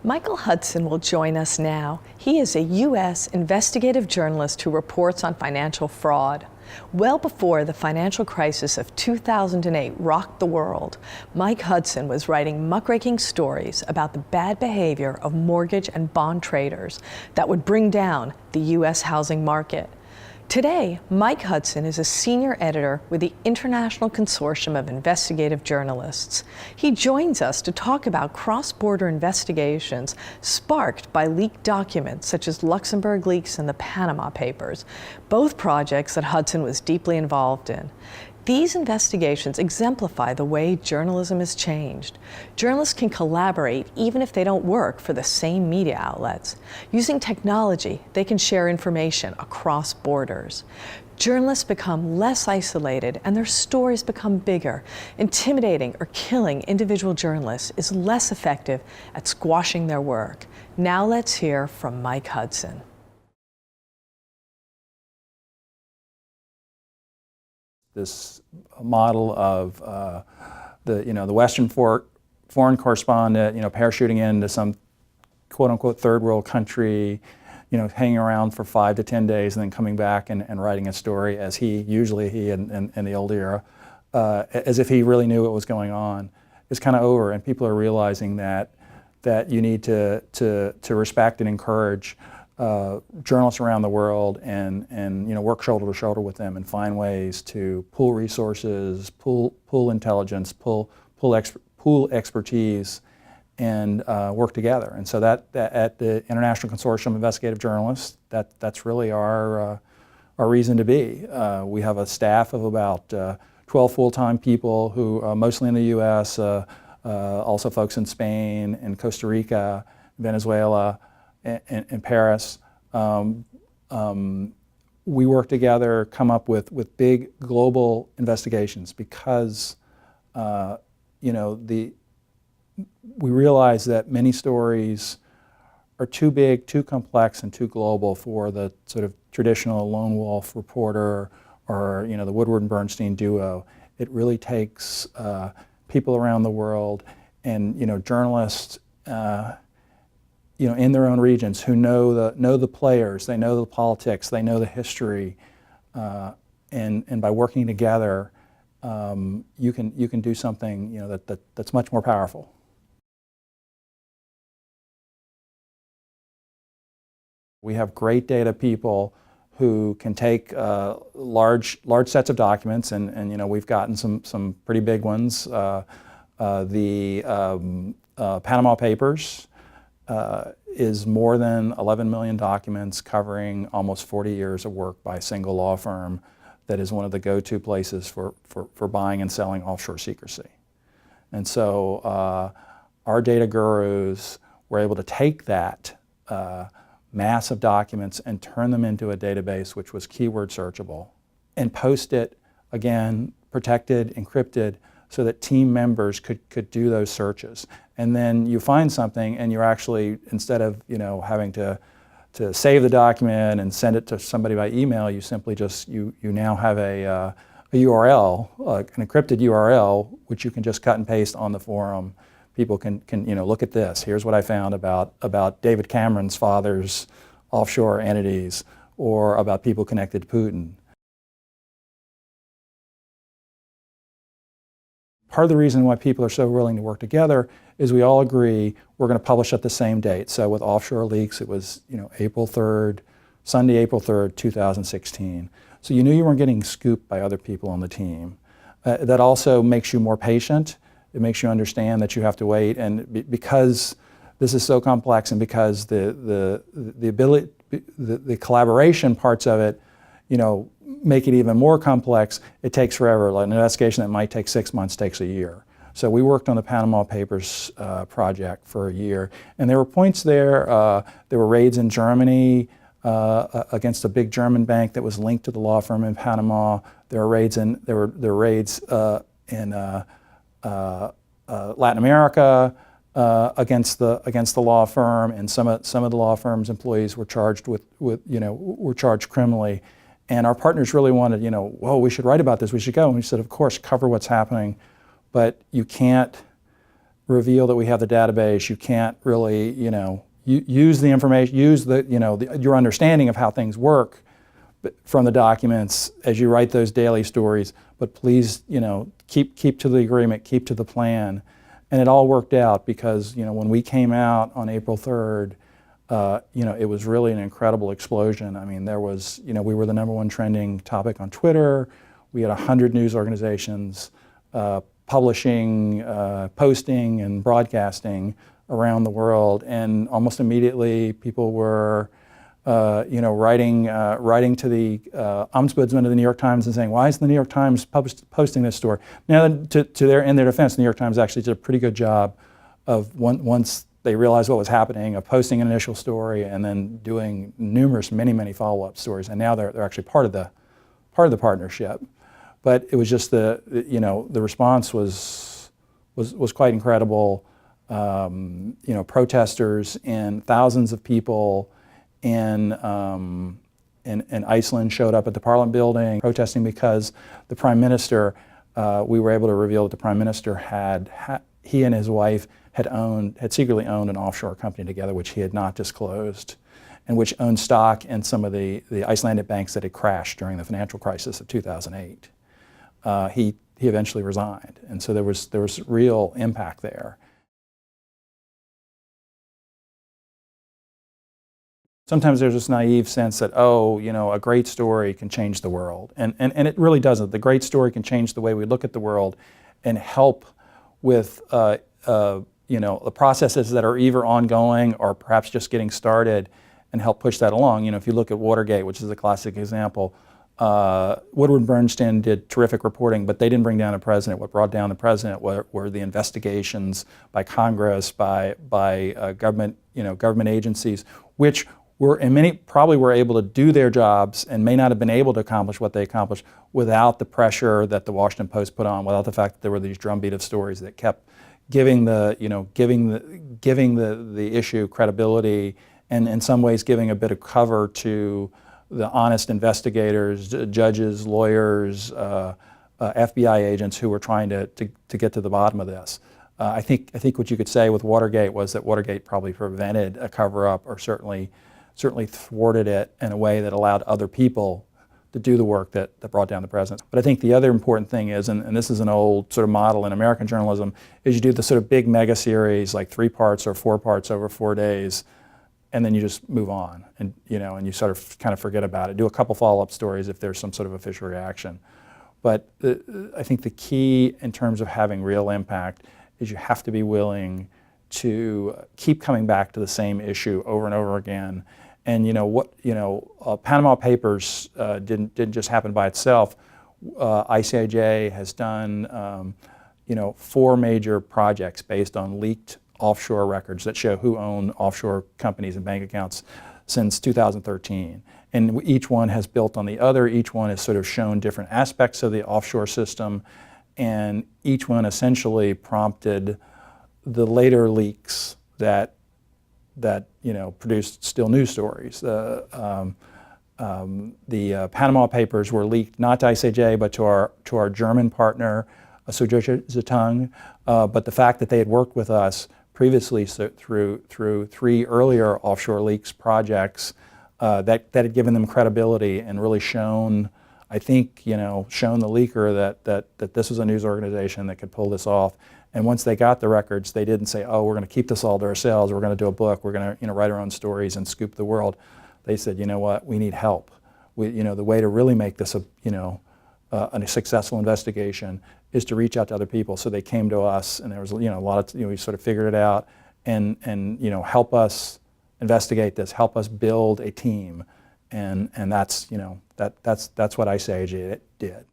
Michael Hudson will join us now. He is a U.S. investigative journalist who reports on financial fraud. Well before the financial crisis of 2008 rocked the world, Mike Hudson was writing muckraking stories about the bad behavior of mortgage and bond traders that would bring down the U.S. housing market. Today, Mike Hudson is a senior editor with the International Consortium of Investigative Journalists. He joins us to talk about cross-border investigations sparked by leaked documents such as Luxembourg leaks and the Panama Papers, both projects that Hudson was deeply involved in. These investigations exemplify the way journalism has changed. Journalists can collaborate even if they don't work for the same media outlets. Using technology, they can share information across borders. Journalists become less isolated and their stories become bigger. Intimidating or killing individual journalists is less effective at squashing their work. Now let's hear from Mike Hudson. This model of the Western foreign correspondent, parachuting into some quote-unquote third world country, hanging around for 5 to 10 days and then coming back and writing a story as he in the old era, as if he really knew what was going on, is kind of over, and people are realizing that you need to respect and encourage journalists around the world and work shoulder to shoulder with them and find ways to pool resources, pool intelligence, pool expertise, and work together. And so that at the International Consortium of Investigative Journalists, that's really our reason to be. We have a staff of about 12 full-time people who mostly in the U.S., also folks in Spain and Costa Rica, Venezuela, in Paris. We work together, come up with big global investigations because we realize that many stories are too big, too complex, and too global for the sort of traditional lone wolf reporter or the Woodward and Bernstein duo. It really takes people around the world and journalists in their own regions who know the players, they know the politics, they know the history, and by working together, you can do something that's much more powerful. We have great data people who can take large sets of documents, and we've gotten some pretty big ones. The Panama Papers is more than 11 million documents covering almost 40 years of work by a single law firm that is one of the go-to places for buying and selling offshore secrecy. And so our data gurus were able to take that mass of documents and turn them into a database which was keyword searchable and post it, again, protected, encrypted, so that team members could do those searches. And then you find something and you're actually, instead of having to save the document and send it to somebody by email, you simply just, you now have a URL, an encrypted URL, which you can just cut and paste on the forum. People can look at this. Here's what I found about David Cameron's father's offshore entities, or about people connected to Putin. Part of the reason why people are so willing to work together is we all agree we're going to publish at the same date. So with offshore leaks, it was April 3rd, Sunday, April 3rd, 2016. So you knew you weren't getting scooped by other people on the team. That also makes you more patient. It makes you understand that you have to wait, and because this is so complex, and because the collaboration parts of it, make it even more complex, it takes forever. Like an investigation that might take 6 months takes a year. So we worked on the Panama Papers project for a year, and there were points there. There were raids in Germany against a big German bank that was linked to the law firm in Panama. There were raids in Latin America against the law firm, and some of the law firm's employees were charged were charged criminally. And our partners really wanted, whoa, we should write about this, we should go. And we said, of course, cover what's happening, but you can't reveal that we have the database, you can't really, use the information, use your understanding of how things work from the documents as you write those daily stories. But please, keep to the agreement, keep to the plan. And it all worked out because, when we came out on April 3rd, it was really an incredible explosion. I mean, there was, we were the #1 trending topic on Twitter. We had 100 news organizations publishing, posting, and broadcasting around the world. And almost immediately, people were, writing to the ombudsman of the New York Times and saying, "Why is the New York Times posting this story?" Now, in their defense, the New York Times actually did a pretty good job of once they realized what was happening, of posting an initial story and then doing many follow-up stories. And now they're actually part of the partnership. But it was just the response was quite incredible. Protesters and thousands of people in Iceland showed up at the Parliament building protesting because the Prime Minister, we were able to reveal that the Prime Minister he and his wife had secretly owned an offshore company together, which he had not disclosed, and which owned stock in some of the Icelandic banks that had crashed during the financial crisis of 2008. He eventually resigned, and so there was real impact there. Sometimes there's this naive sense that, a great story can change the world. And it really doesn't. The great story can change the way we look at the world and help with the processes that are either ongoing or perhaps just getting started and help push that along. If you look at Watergate, which is a classic example, Woodward Bernstein did terrific reporting, but they didn't bring down a president. What brought down the president were the investigations by Congress, by government agencies, which many probably were able to do their jobs and may not have been able to accomplish what they accomplished without the pressure that the Washington Post put on, without the fact that there were these drumbeat of stories that kept giving the issue credibility, and in some ways giving a bit of cover to the honest investigators, judges, lawyers, FBI agents who were trying to get to the bottom of this. I think what you could say with Watergate was that Watergate probably prevented a cover-up, or certainly thwarted it in a way that allowed other people to do the work that brought down the president. But I think the other important thing is, and this is an old sort of model in American journalism, is you do the sort of big mega series, like 3 parts or 4 parts over 4 days, and then you just move on, and you sort of kind of forget about it. Do a couple follow-up stories if there's some sort of official reaction. But I think the key in terms of having real impact is you have to be willing to keep coming back to the same issue over and over again. And Panama Papers didn't just happen by itself. ICIJ has done 4 major projects based on leaked offshore records that show who owned offshore companies and bank accounts since 2013. And each one has built on the other. Each one has sort of shown different aspects of the offshore system, and each one essentially prompted the later leaks that produced still news stories. The Panama Papers were leaked not to ICJ but to our German partner, Süddeutsche Zeitung. But the fact that they had worked with us previously through 3 earlier offshore leaks projects that had given them credibility and really shown, I think, shown the leaker that this was a news organization that could pull this off. And once they got the records, they didn't say, "Oh, we're going to keep this all to ourselves. We're going to do a book. We're going to write our own stories and scoop the world." They said, "You know what? We need help. The way to really make this a successful investigation is to reach out to other people." So they came to us, and there was a lot of we sort of figured it out, and help us investigate this, help us build a team, and that's what ICIJ did.